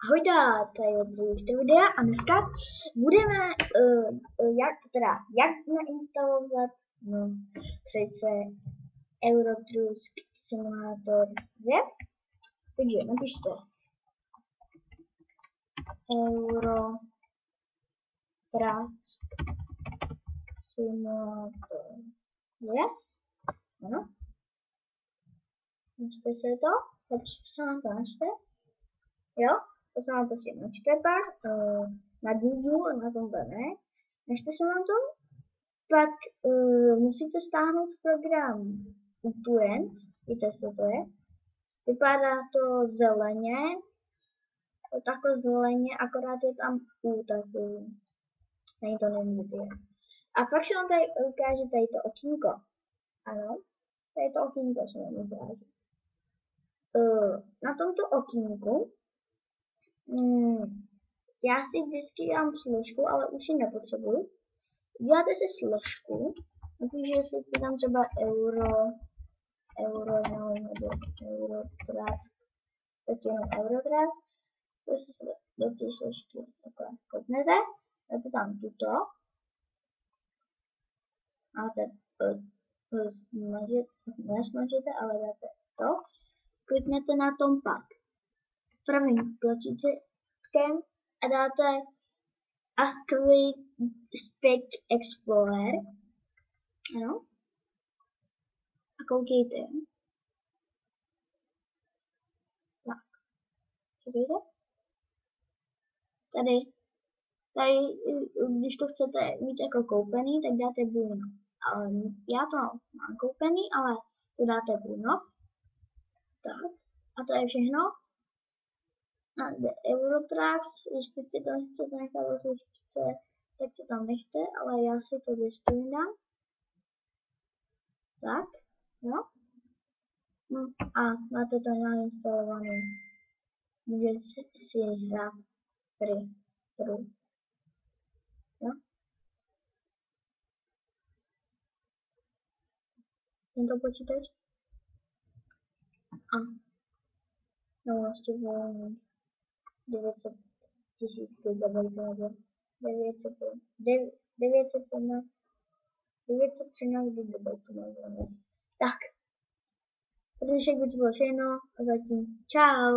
Ahojda, tady je druhý videa a dneska budeme jak nainstalovat přece Euro Truck Simulator 2. Takže napište Euro Truck Simulator 2. Ano. Načte se to, takže se nám to načte. Jo, to se vám to si načte pak na Google a na tom ne. Načte se vám to, pak musíte stáhnout program Uturent, víte, co to je. Vypadá to zeleně, takhle zeleně, akorát je tam U takový. Není to nejvíc. A pak se vám tady ukáže tady to okýnko. Ano, tady to okýnko se vám ukáže. Na tomto okýnku já si vždycky dám složku, ale už ji nepotřebuji. Děláte si složku, takže si tam třeba euro nebo Eurotrack, teď jenom Eurotrack, prostě se do té složky kopnete, dáte tam tuto, máte nesmažíte, ale dáte to, kliknete na tom pak pravým tlačítkem a dáte ASCII Spec Explorer. Ano. A koukejte. Tak. Čekejte. Tady, když to chcete mít jako koupený, tak dáte Bruno. Ale já to mám koupený, ale to dáte Bruno. Tak. A to je všechno. A Eurotrax, jestli si to nechcete nechat do složce, tak si tam nechte, ale já si to dám. Tak, jo. A máte to nainstalované. Můžete si hrát hru. Jo. Tento počítač. A no, ještě volných 900 000 GB nebo 913 GB. Tak, pro dnešek by to bylo všechno a zatím čau.